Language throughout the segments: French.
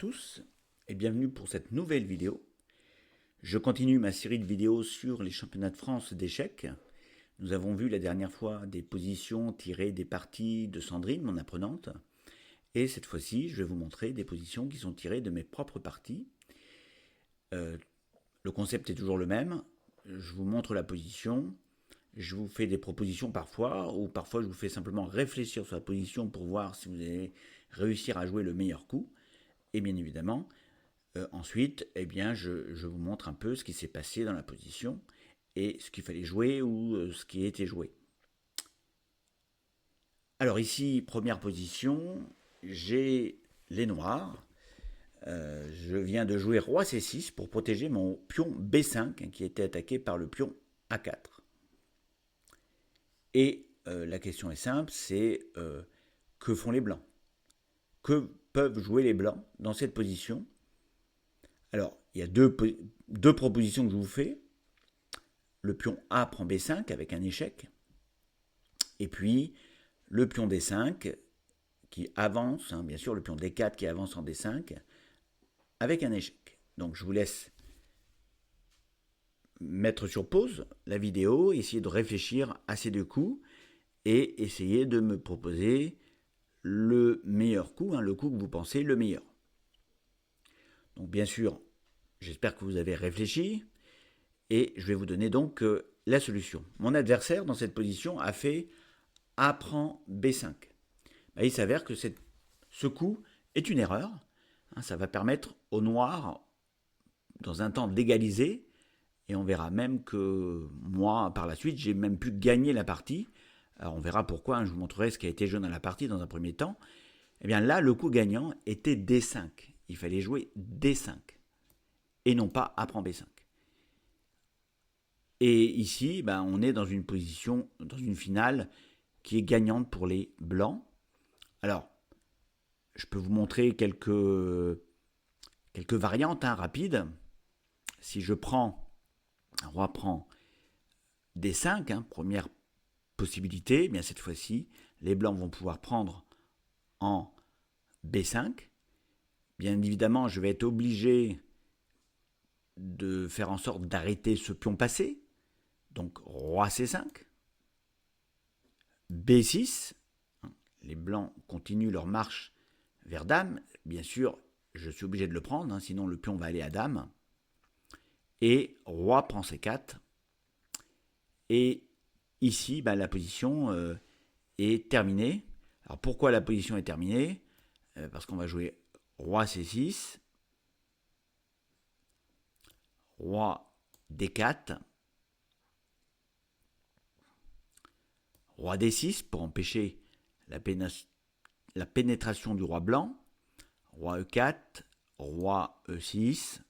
tous et bienvenue pour cette nouvelle vidéo. Je continue ma série de vidéos sur les championnats de France d'échecs. Nous avons vu la dernière fois des positions tirées des parties de Sandrine, mon apprenante. Et cette fois-ci, je vais vous montrer des positions qui sont tirées de mes propres parties. Le concept est toujours le même. Je vous montre la position. Je vous fais des propositions parfois, ou parfois je vous fais simplement réfléchir sur la position pour voir si vous allez réussir à jouer le meilleur coup. Et bien évidemment, ensuite, je vous montre un peu ce qui s'est passé dans la position et ce qu'il fallait jouer ou ce qui a été joué. Alors ici, première position, j'ai les noirs. Je viens de jouer roi C6 pour protéger mon pion B5 qui était attaqué par le pion A4. Et la question est simple, c'est que font les blancs? Que peuvent jouer les blancs dans cette position? Alors, il y a deux propositions que je vous fais. Le pion A prend B5 avec un échec. Et puis, le pion D5 qui avance, bien sûr, le pion D4 qui avance en D5 avec un échec. Donc, je vous laisse mettre sur pause la vidéo, essayer de réfléchir à ces deux coups et essayer de me proposer le meilleur coup, le coup que vous pensez le meilleur. Donc bien sûr, j'espère que vous avez réfléchi et je vais vous donner donc la solution. Mon adversaire dans cette position a fait A prend B5. Il s'avère que ce coup est une erreur. Ça va permettre au noir dans un temps d'égaliser et on verra même que moi par la suite j'ai même pu gagner la partie. Alors on verra pourquoi, je vous montrerai ce qui a été joué dans la partie dans un premier temps. Et bien là, le coup gagnant était D5. Il fallait jouer D5 et non pas A prend B5. Et ici, on est dans une position, dans une finale qui est gagnante pour les blancs. Alors, je peux vous montrer quelques variantes rapides. Si je prends, roi prend D5, première possibilité, bien cette fois-ci, les blancs vont pouvoir prendre en B5. Bien évidemment, je vais être obligé de faire en sorte d'arrêter ce pion passé. Donc, roi C5. B6. Les blancs continuent leur marche vers dame. Bien sûr, je suis obligé de le prendre, sinon le pion va aller à dame. Et roi prend C4. Et ici, la position est terminée. Alors, pourquoi la position est terminée? Parce qu'on va jouer roi C6. Roi D4, roi D6 pour empêcher la pénétration du roi blanc, roi E4, roi E6,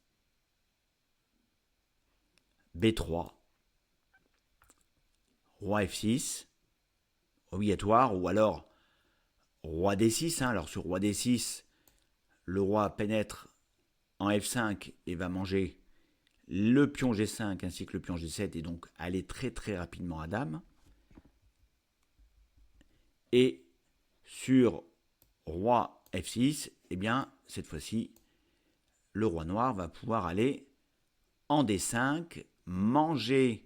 B3, roi F6, obligatoire, ou alors roi D6. Alors sur roi D6, le roi pénètre en F5 et va manger le pion G5 ainsi que le pion G7 et donc aller très très rapidement à dame. Et sur roi F6, cette fois-ci, le roi noir va pouvoir aller en D5, manger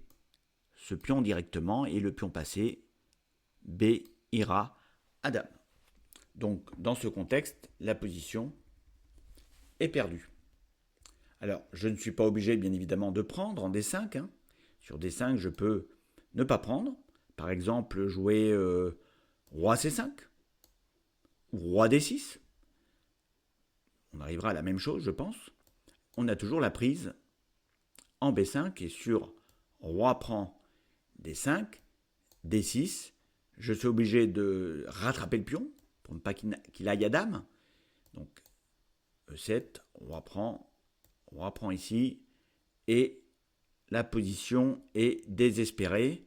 ce pion directement et le pion passé, B ira à dame. Donc dans ce contexte, la position est perdue. Alors, je ne suis pas obligé, bien évidemment, de prendre en D5. Sur D5, je peux ne pas prendre. Par exemple, jouer roi C5 ou roi D6. On arrivera à la même chose, je pense. On a toujours la prise en B5 et sur roi prend D5, D6. Je suis obligé de rattraper le pion pour ne pas qu'il aille à dame. Donc, E7, roi prend ici, et la position est désespérée,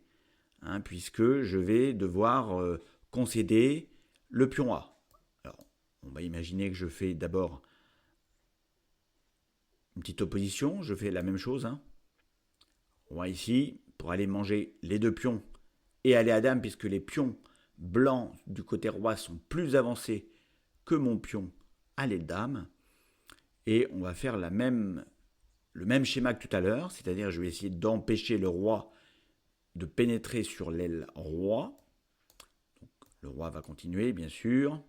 puisque je vais devoir concéder le pion A. Alors, on va imaginer que je fais d'abord une petite opposition, je fais la même chose. Roi ici, pour aller manger les deux pions et aller à dame, puisque les pions blancs du côté roi sont plus avancés que mon pion à l'aile dame. Et on va faire le même schéma que tout à l'heure, c'est-à-dire je vais essayer d'empêcher le roi de pénétrer sur l'aile roi. Donc, le roi va continuer, bien sûr.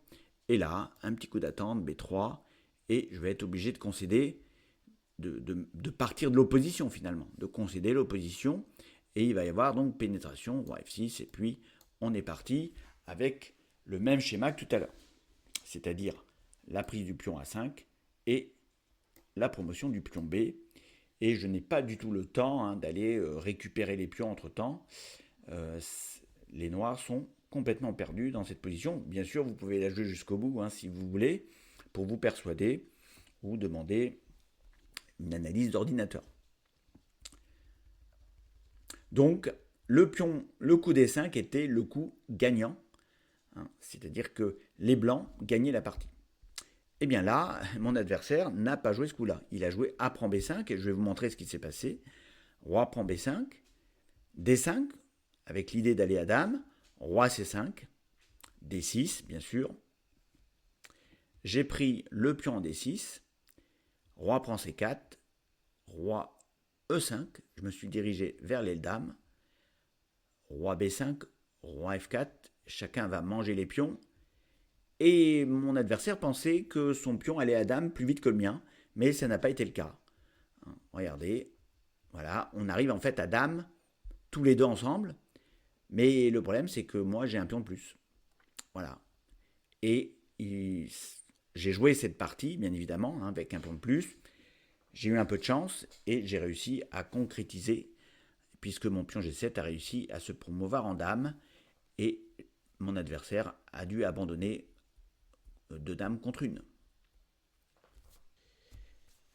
Et là, un petit coup d'attente, B3, et je vais être obligé de concéder, de partir de l'opposition finalement, de concéder l'opposition, et il va y avoir donc pénétration, roi F6, et puis on est parti avec le même schéma que tout à l'heure, c'est-à-dire la prise du pion A5 et la promotion du pion B, et je n'ai pas du tout le temps d'aller récupérer les pions entre-temps. Les noirs sont complètement perdus dans cette position. Bien sûr, vous pouvez la jouer jusqu'au bout si vous voulez, pour vous persuader ou demander une analyse d'ordinateur. Donc, le coup D5 était le coup gagnant, c'est-à-dire que les blancs gagnaient la partie. Et bien là, mon adversaire n'a pas joué ce coup-là. Il a joué A prend B5, et je vais vous montrer ce qui s'est passé. Roi prend B5, D5, avec l'idée d'aller à dame, roi C5, D6, bien sûr. J'ai pris le pion en D6, roi prend C4, roi E5, je me suis dirigé vers l'aile dame, roi B5, roi F4, chacun va manger les pions, et mon adversaire pensait que son pion allait à dame plus vite que le mien, mais ça n'a pas été le cas. Regardez, voilà, on arrive en fait à dame, tous les deux ensemble, mais le problème c'est que moi j'ai un pion de plus. Voilà. Et j'ai joué cette partie, bien évidemment, avec un pion de plus. J'ai eu un peu de chance et j'ai réussi à concrétiser, puisque mon pion G7 a réussi à se promouvoir en dame, et mon adversaire a dû abandonner 2 dames contre 1.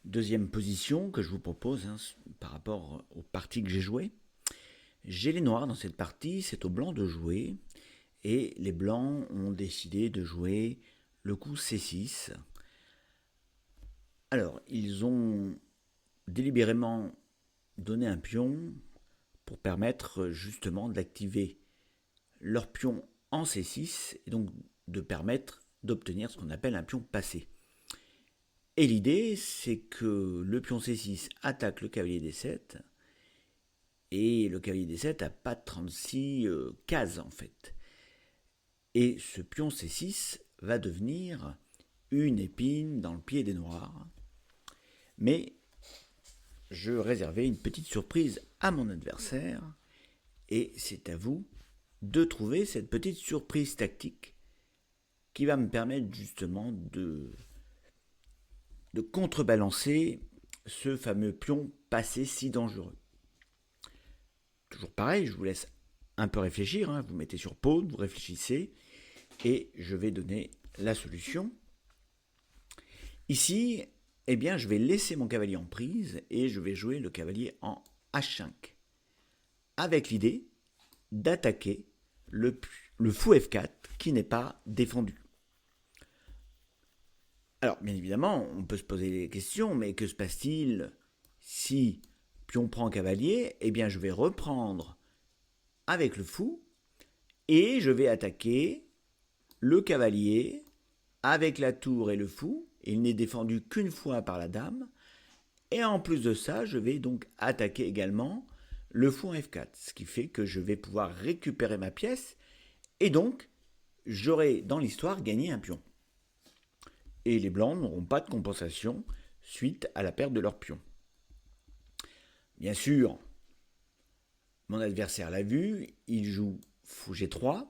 Deuxième position que je vous propose par rapport aux parties que j'ai jouées. J'ai les noirs dans cette partie, c'est aux blancs de jouer, et les blancs ont décidé de jouer le coup C6. Alors, ils ont délibérément donné un pion pour permettre justement d'activer leur pion en C6 et donc de permettre d'obtenir ce qu'on appelle un pion passé. Et l'idée, c'est que le pion C6 attaque le cavalier D7 et le cavalier D7 n'a pas 36 cases en fait. Et ce pion C6 va devenir une épine dans le pied des noirs. Mais je réservais une petite surprise à mon adversaire et c'est à vous de trouver cette petite surprise tactique qui va me permettre justement de contrebalancer ce fameux pion passé si dangereux. Toujours pareil, je vous laisse un peu réfléchir, vous mettez sur pause, vous réfléchissez et je vais donner la solution. Ici, eh bien, je vais laisser mon cavalier en prise et je vais jouer le cavalier en H5 avec l'idée d'attaquer le fou F4 qui n'est pas défendu. Alors, bien évidemment, on peut se poser des questions, mais que se passe-t-il si pion prend cavalier? Eh bien, je vais reprendre avec le fou et je vais attaquer le cavalier avec la tour et le fou. Il n'est défendu qu'une fois par la dame. Et en plus de ça, je vais donc attaquer également le fou en F4, ce qui fait que je vais pouvoir récupérer ma pièce et donc j'aurai dans l'histoire gagné un pion. Et les blancs n'auront pas de compensation suite à la perte de leur pion. Bien sûr, mon adversaire l'a vu, il joue fou G3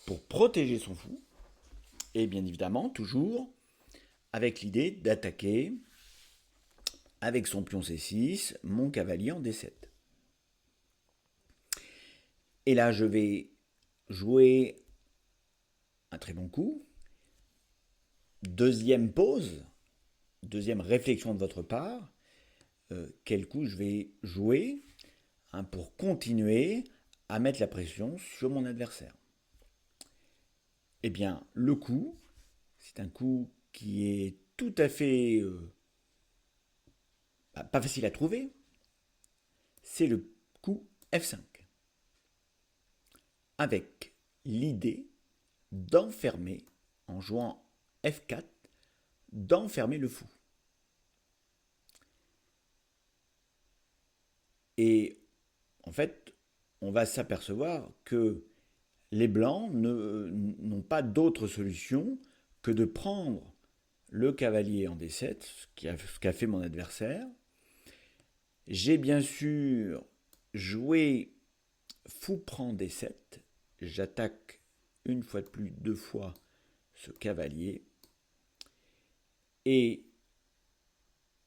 pour protéger son fou. Et bien évidemment, toujours avec l'idée d'attaquer avec son pion C6, mon cavalier en D7. Et là, je vais jouer un très bon coup. Deuxième pause, deuxième réflexion de votre part. Quel coup je vais jouer pour continuer à mettre la pression sur mon adversaire? Eh bien, le coup, c'est un coup qui est tout à fait pas facile à trouver. C'est le coup F5. Avec l'idée d'enfermer, en jouant F4, d'enfermer le fou. Et en fait, on va s'apercevoir que les blancs n'ont pas d'autre solution que de prendre le cavalier en D7, ce qu'a fait mon adversaire. J'ai bien sûr joué fou prend D7. J'attaque une fois de plus, deux fois ce cavalier. Et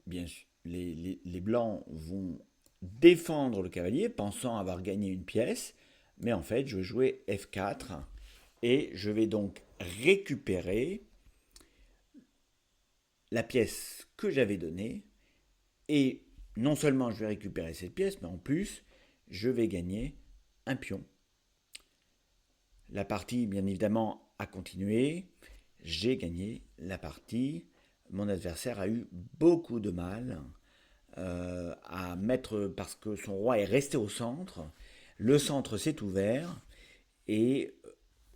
bien sûr, les blancs vont défendre le cavalier, pensant avoir gagné une pièce. Mais en fait, je vais jouer F4 et je vais donc récupérer la pièce que j'avais donnée. Et non seulement je vais récupérer cette pièce, mais en plus, je vais gagner un pion. La partie, bien évidemment, a continué. J'ai gagné la partie. Mon adversaire a eu beaucoup de mal à mettre, parce que son roi est resté au centre. Le centre s'est ouvert et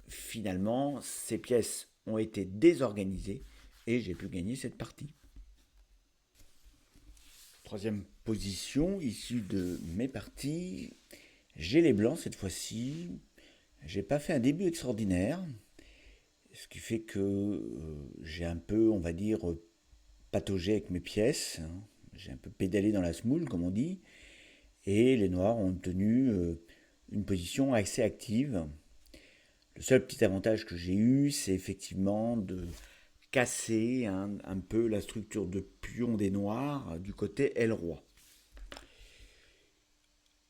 finalement, ces pièces ont été désorganisées et j'ai pu gagner cette partie. Troisième position issue de mes parties. J'ai les blancs cette fois-ci. J'ai pas fait un début extraordinaire, ce qui fait que j'ai un peu, on va dire, pataugé avec mes pièces. J'ai un peu pédalé dans la semoule, comme on dit. Et les noirs ont tenu une position assez active. Le seul petit avantage que j'ai eu, c'est effectivement de casser un peu la structure de pion des noirs du côté L-roi.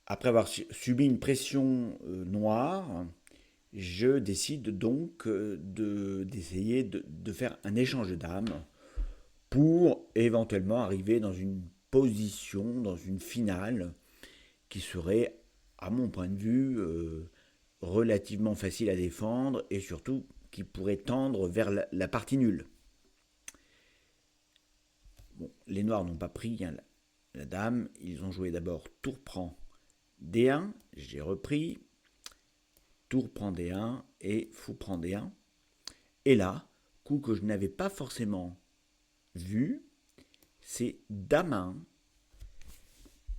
Après avoir subi une pression noire, je décide donc d'essayer de faire un échange de dames pour éventuellement arriver dans une position, dans une finale qui serait, à mon point de vue, relativement facile à défendre et surtout qui pourrait tendre vers la partie nulle. Bon, les noirs n'ont pas pris la dame, ils ont joué d'abord tour prend D1, j'ai repris, tour prend D1 et fou prend D1. Et là, coup que je n'avais pas forcément vu, c'est dame 1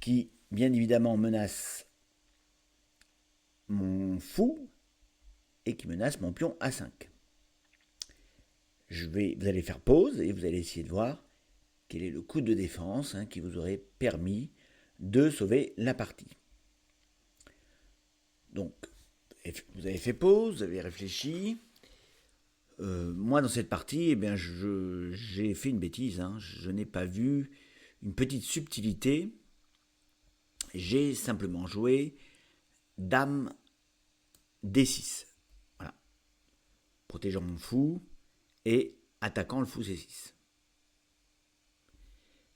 qui, bien évidemment, menace mon fou et qui menace mon pion A5. Vous allez faire pause et vous allez essayer de voir quel est le coup de défense qui vous aurait permis de sauver la partie. Donc, vous avez fait pause, vous avez réfléchi. Moi, dans cette partie, j'ai fait une bêtise. Je n'ai pas vu une petite subtilité. J'ai simplement joué dame D6. Voilà. Protégeant mon fou et attaquant le fou C6.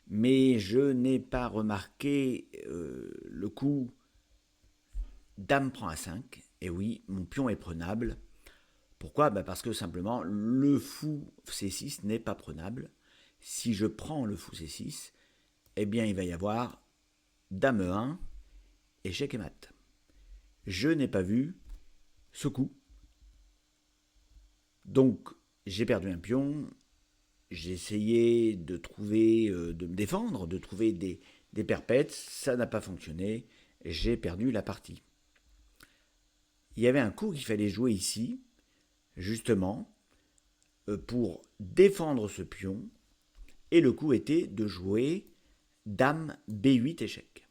Mais je n'ai pas remarqué le coup dame prend A5. Et oui, mon pion est prenable. Pourquoi ? Parce que simplement, le fou C6 n'est pas prenable. Si je prends le fou C6, eh bien, il va y avoir dame E1, échec et mat. Je n'ai pas vu ce coup. Donc, j'ai perdu un pion. J'ai essayé de me défendre, de trouver des perpètes. Ça n'a pas fonctionné. J'ai perdu la partie. Il y avait un coup qu'il fallait jouer ici, justement, pour défendre ce pion. Et le coup était de jouer dame B8 échec.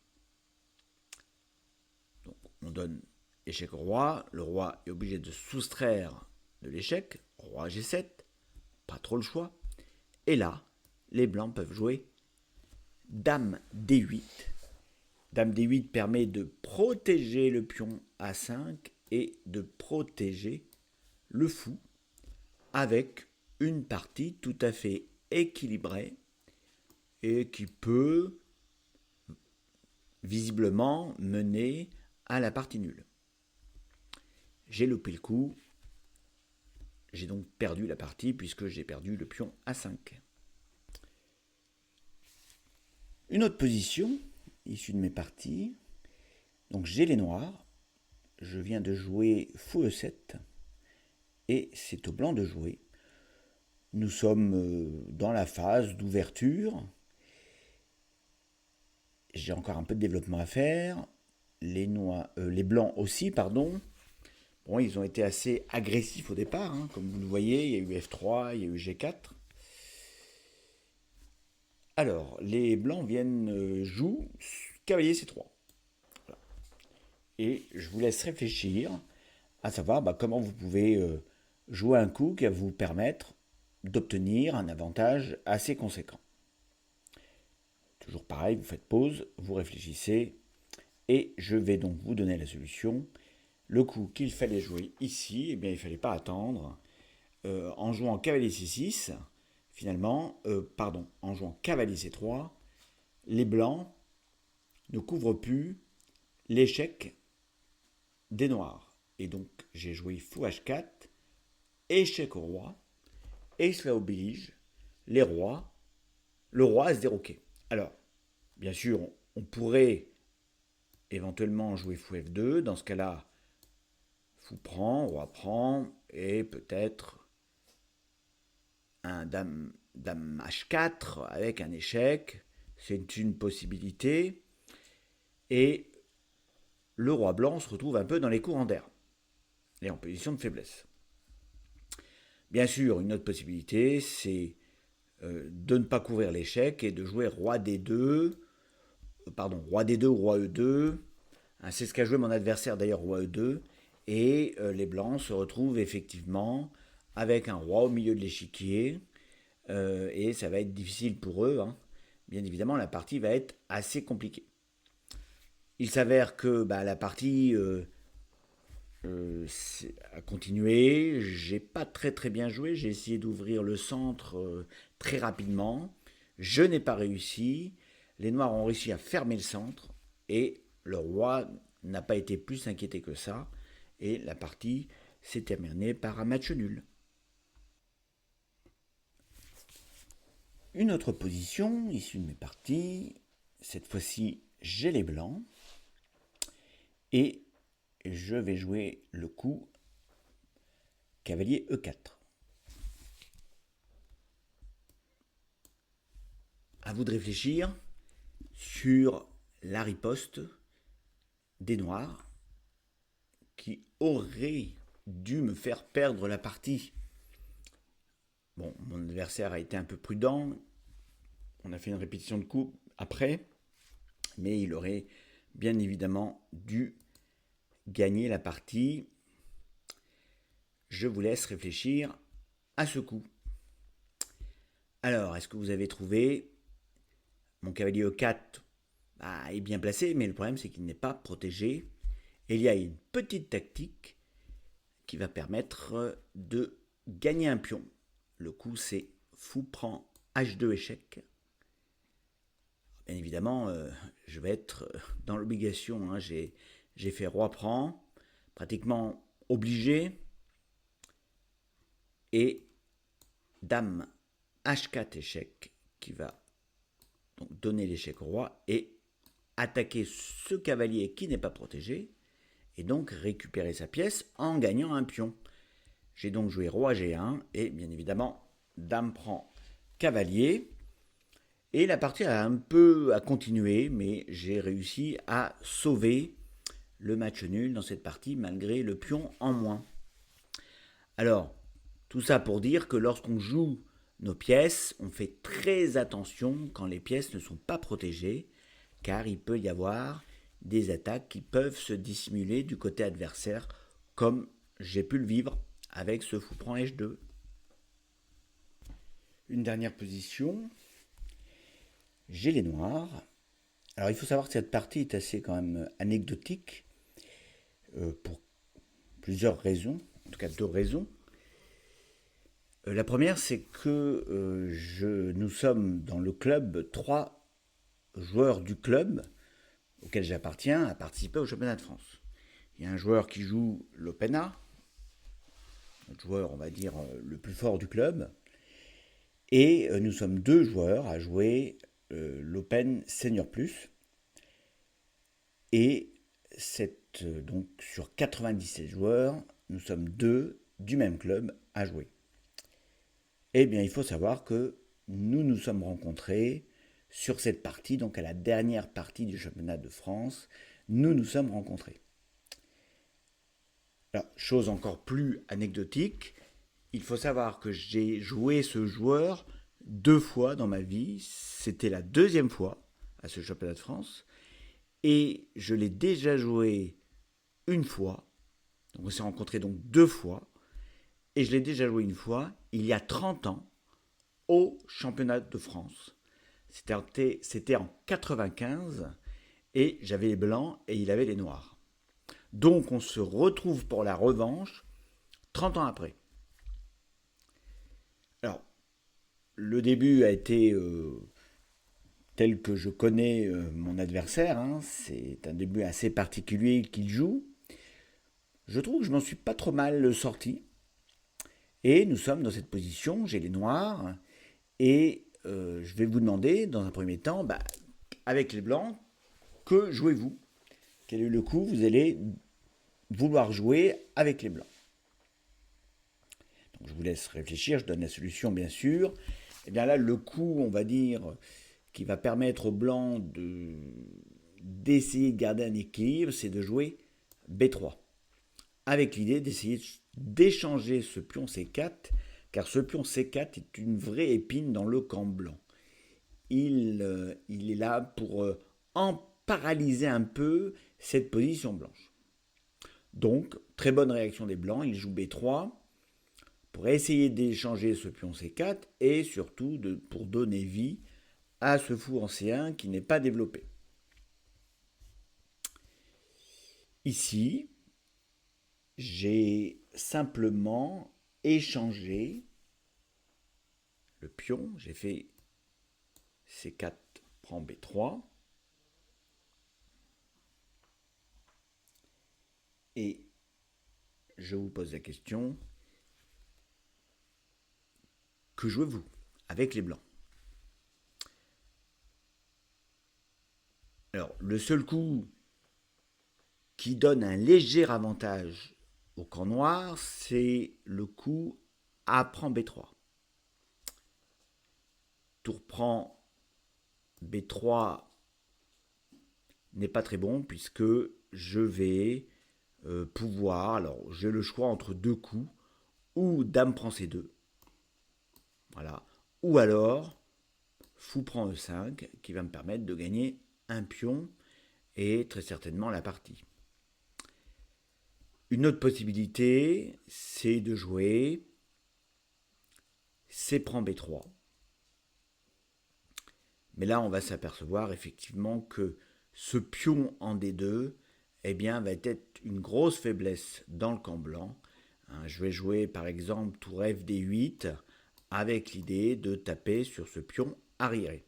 Donc, on donne échec au roi. Le roi est obligé de soustraire de l'échec. Roi G7. Pas trop le choix. Et là, les blancs peuvent jouer dame D8. Dame D8 permet de protéger le pion A5 et de protéger le fou avec une partie tout à fait équilibrée et qui peut visiblement mener à la partie nulle. J'ai loupé le coup. J'ai donc perdu la partie puisque j'ai perdu le pion A5. Une autre position issue de mes parties. Donc j'ai les noirs. Je viens de jouer fou E7 et c'est au blanc de jouer. Nous sommes dans la phase d'ouverture j'ai encore un peu de développement à faire. Les blancs aussi, pardon. Bon, ils ont été assez agressifs au départ, hein, comme vous le voyez. Il y a eu F3, il y a eu G4. Alors, les blancs viennent jouent cavalier C3. Et je vous laisse réfléchir à savoir comment vous pouvez jouer un coup qui va vous permettre d'obtenir un avantage assez conséquent. Toujours pareil, vous faites pause, vous réfléchissez, et je vais donc vous donner la solution. Le coup qu'il fallait jouer ici, eh bien, il ne fallait pas attendre. En jouant cavalier C6, finalement, en jouant cavalier C3, les blancs ne couvrent plus l'échec des noirs. Et donc, j'ai joué fou H4, échec au roi, et cela oblige les rois, le roi à se déroquer. Alors, bien sûr, on pourrait éventuellement jouer fou F2, dans ce cas-là, fou prend, roi prend, et peut-être un dame H4 avec un échec, c'est une possibilité, et le roi blanc se retrouve un peu dans les courants d'air, et en position de faiblesse. Bien sûr, une autre possibilité, c'est de ne pas couvrir l'échec et de jouer roi D2, roi D2 ou roi E2. C'est ce qu'a joué mon adversaire d'ailleurs, roi E2. Et les blancs se retrouvent effectivement avec un roi au milieu de l'échiquier. Et ça va être difficile pour eux. Hein. Bien évidemment, la partie va être assez compliquée. Il s'avère que la partie a continué. J'ai pas très bien joué. J'ai essayé d'ouvrir le centre très rapidement. Je n'ai pas réussi. Les noirs ont réussi à fermer le centre et le roi n'a pas été plus inquiété que ça. Et la partie s'est terminée par un match nul. Une autre position issue de mes parties. Cette fois-ci, j'ai les blancs. Et je vais jouer le coup cavalier E4. À vous de réfléchir sur la riposte des noirs qui auraient dû me faire perdre la partie. Bon, mon adversaire a été un peu prudent. On a fait une répétition de coups après, mais il aurait bien évidemment dû gagner la partie. Je vous laisse réfléchir à ce coup. Alors, est-ce que vous avez trouvé mon cavalier E4 est bien placé, mais le problème c'est qu'il n'est pas protégé. Et il y a une petite tactique qui va permettre de gagner un pion. Le coup c'est fou prend H2 échec. Bien évidemment, je vais être dans l'obligation. Hein. J'ai fait roi prend, pratiquement obligé. Et dame H4 échec qui va donc donner l'échec au roi et attaquer ce cavalier qui n'est pas protégé et donc récupérer sa pièce en gagnant un pion. J'ai donc joué roi G1 et bien évidemment dame prend cavalier. Et la partie a un peu à continuer, mais j'ai réussi à sauver le match nul dans cette partie malgré le pion en moins. Alors, tout ça pour dire que lorsqu'on joue nos pièces, on fait très attention quand les pièces ne sont pas protégées, car il peut y avoir des attaques qui peuvent se dissimuler du côté adversaire, comme j'ai pu le vivre avec ce fou prend H2. Une dernière position, j'ai les noirs. Alors il faut savoir que cette partie est assez quand même anecdotique, pour plusieurs raisons, en tout cas 2 raisons. La première, c'est que nous sommes dans le club 3 joueurs du club auquel j'appartiens à participer au championnat de France. Il y a un joueur qui joue l'Open A, notre joueur, on va dire, le plus fort du club, et nous sommes 2 joueurs à jouer l'Open Senior Plus. Et donc sur 97 joueurs, nous sommes 2 du même club à jouer. Eh bien, il faut savoir que nous nous sommes rencontrés sur cette partie, donc à la dernière partie du championnat de France, nous nous sommes rencontrés. Alors, chose encore plus anecdotique, il faut savoir que j'ai joué ce joueur 2 fois dans ma vie. C'était la 2e fois à ce championnat de France. Et je l'ai déjà joué une fois. Donc on s'est rencontrés donc 2 fois. Et je l'ai déjà joué une fois, il y a 30 ans, au championnat de France. C'était en 95 et j'avais les blancs et il avait les noirs. Donc on se retrouve pour la revanche 30 ans après. Alors, le début a été tel que je connais mon adversaire. Hein. C'est un début assez particulier qu'il joue. Je trouve que je m'en suis pas trop mal sorti. Et nous sommes dans cette position, j'ai les noirs. Et je vais vous demander, dans un premier temps, avec les blancs, que jouez-vous? Quel est le coup vous allez vouloir jouer avec les blancs? Donc je vous laisse réfléchir, je donne la solution bien sûr. Et bien là, le coup, on va dire, qui va permettre aux blancs d'essayer de garder un équilibre, c'est de jouer B3. Avec l'idée d'essayer d'échanger ce pion C4, car ce pion C4 est une vraie épine dans le camp blanc. Il est là pour en paralyser un peu cette position blanche. Donc, très bonne réaction des blancs, il joue B3 pour essayer d'échanger ce pion C4 et surtout pour donner vie à ce fou en C1 qui n'est pas développé. Ici, j'ai simplement échangé le pion, j'ai fait C4 prend B3 et je vous pose la question, que jouez-vous avec les blancs? Alors, le seul coup qui donne un léger avantage au camp noir, c'est le coup A prend B3. Tour prend B3 n'est pas très bon puisque je vais pouvoir, alors j'ai le choix entre 2 coups, ou Dame prend C2, voilà, ou alors Fou prend E5 qui va me permettre de gagner un pion et très certainement la partie. Une autre possibilité, c'est de jouer C prend B3. Mais là, on va s'apercevoir effectivement que ce pion en D2 va être une grosse faiblesse dans le camp blanc. Je vais jouer par exemple tour F D8 avec l'idée de taper sur ce pion arriéré.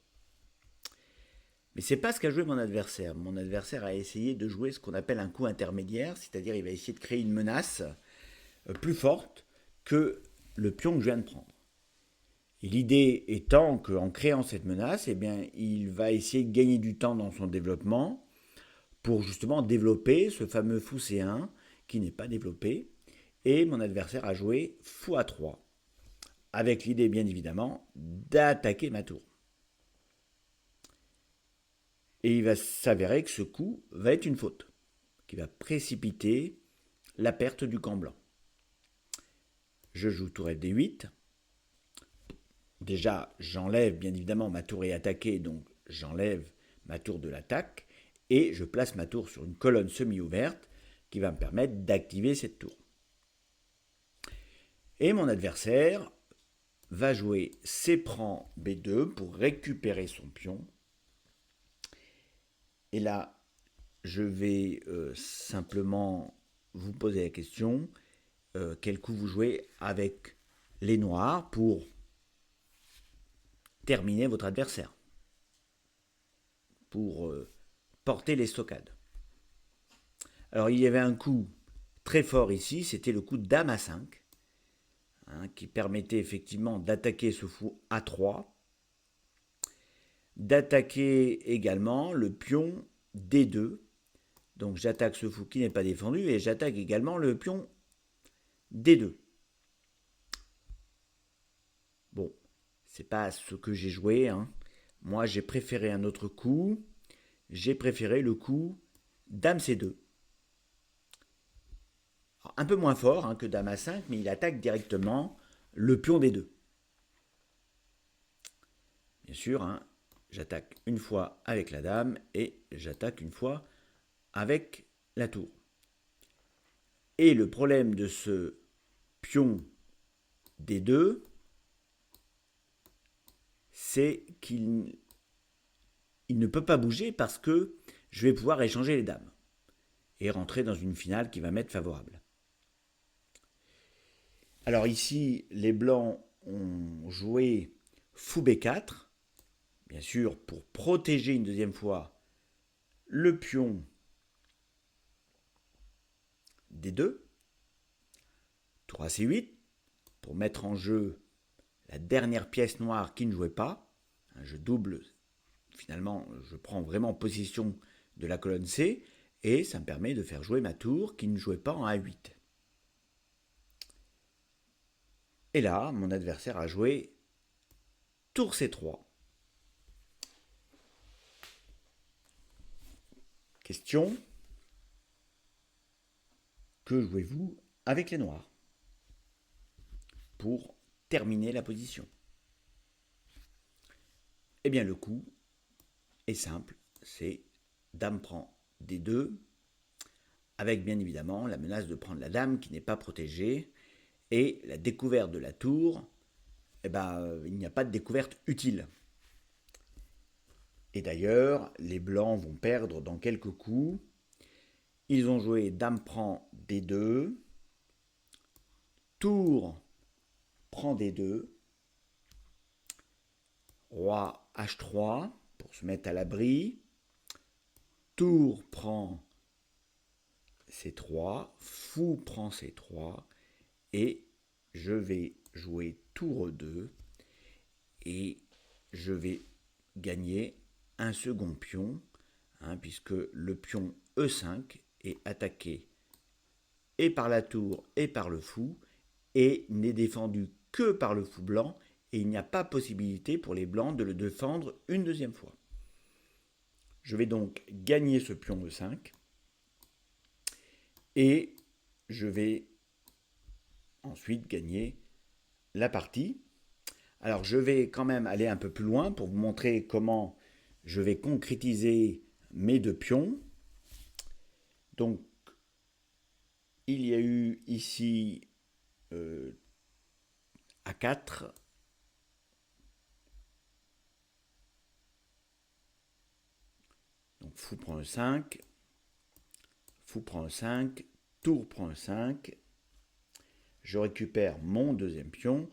Mais c'est pas ce qu'a joué mon adversaire. Mon adversaire a essayé de jouer ce qu'on appelle un coup intermédiaire, c'est-à-dire il va essayer de créer une menace plus forte que le pion que je viens de prendre. Et l'idée étant qu'en créant cette menace, il va essayer de gagner du temps dans son développement pour justement développer ce fameux fou C1 qui n'est pas développé. Et mon adversaire a joué fou A3 avec l'idée bien évidemment d'attaquer ma tour. Et il va s'avérer que ce coup va être une faute, qui va précipiter la perte du camp blanc. Je joue tour FD8. Déjà, j'enlève bien évidemment ma tour est attaquée, donc j'enlève ma tour de l'attaque et je place ma tour sur une colonne semi-ouverte qui va me permettre d'activer cette tour. Et mon adversaire va jouer C prend B2 pour récupérer son pion. Et là, je vais simplement vous poser la question, quel coup vous jouez avec les noirs pour terminer votre adversaire, pour porter les stockades. Alors il y avait un coup très fort ici, c'était le coup Dame A5, qui permettait effectivement d'attaquer ce fou A3, d'attaquer également le pion D2. Donc j'attaque ce fou qui n'est pas défendu et j'attaque également le pion D2. Bon, c'est pas ce que j'ai joué, Moi, j'ai préféré un autre coup. J'ai préféré le coup Dame C2. Alors, un peu moins fort que Dame A5, mais il attaque directement le pion D2. Bien sûr, j'attaque une fois avec la dame et j'attaque une fois avec la tour. Et le problème de ce pion D2, c'est qu'il ne peut pas bouger parce que je vais pouvoir échanger les dames et rentrer dans une finale qui va m'être favorable. Alors ici, les blancs ont joué fou B4, bien sûr pour protéger une deuxième fois le pion D2, tour AC8, pour mettre en jeu la dernière pièce noire qui ne jouait pas. Je double, finalement, je prends vraiment possession de la colonne C et ça me permet de faire jouer ma tour qui ne jouait pas en A8. Et là, mon adversaire a joué tour C3. Question, que jouez-vous avec les noirs pour terminer la position? Eh bien, le coup est simple, c'est dame prend D2, avec bien évidemment la menace de prendre la dame qui n'est pas protégée, et la découverte de la tour, il n'y a pas de découverte utile. Et d'ailleurs, les blancs vont perdre dans quelques coups. Ils ont joué dame prend D2, tour prend D2, roi H3 pour se mettre à l'abri, tour prend C3, fou prend C3, et je vais jouer tour E2, et je vais gagner un second pion, puisque le pion E5 est attaqué et par la tour et par le fou, et n'est défendu que par le fou blanc, et il n'y a pas possibilité pour les blancs de le défendre une deuxième fois. Je vais donc gagner ce pion E5, et je vais ensuite gagner la partie. Alors je vais quand même aller un peu plus loin pour vous montrer comment je vais concrétiser mes deux pions. Donc il y a eu ici A4, donc fou prend E5, fou prend E5, tour prend E5, je récupère mon deuxième pion,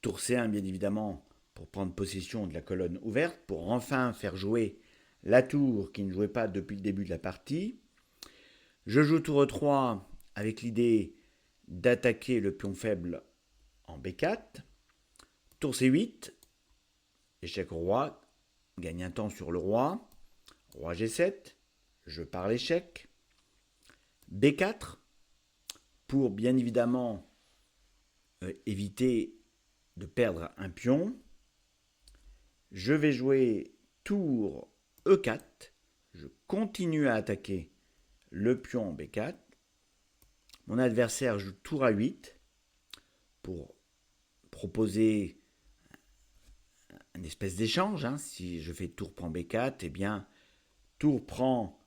tour C1 bien évidemment pour prendre possession de la colonne ouverte, pour enfin faire jouer la tour qui ne jouait pas depuis le début de la partie. Je joue tour E3 avec l'idée d'attaquer le pion faible en B4. Tour C8, échec au roi, gagne un temps sur le roi. Roi G7, je pars l'échec. B4, pour bien évidemment éviter de perdre un pion. Je vais jouer tour E4, je continue à attaquer le pion en B4. Mon adversaire joue tour A8 pour proposer une espèce d'échange. Si je fais tour prend B4, eh bien tour prend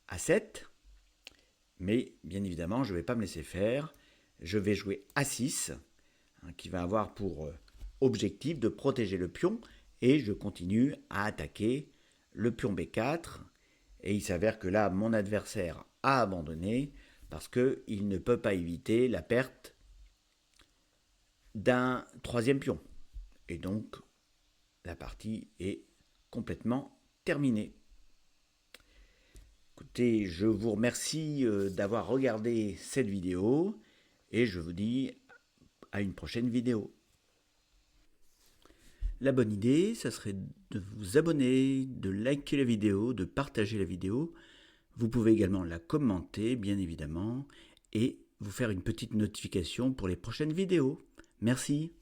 A7. Mais bien évidemment, je ne vais pas me laisser faire. Je vais jouer A6, qui va avoir pour objectif de protéger le pion. Et je continue à attaquer le pion B4. Et il s'avère que là, mon adversaire a abandonné parce qu'il ne peut pas éviter la perte d'un troisième pion. Et donc, la partie est complètement terminée. Écoutez, je vous remercie d'avoir regardé cette vidéo et je vous dis à une prochaine vidéo. La bonne idée, ça serait de vous abonner, de liker la vidéo, de partager la vidéo. Vous pouvez également la commenter, bien évidemment, et vous faire une petite notification pour les prochaines vidéos. Merci.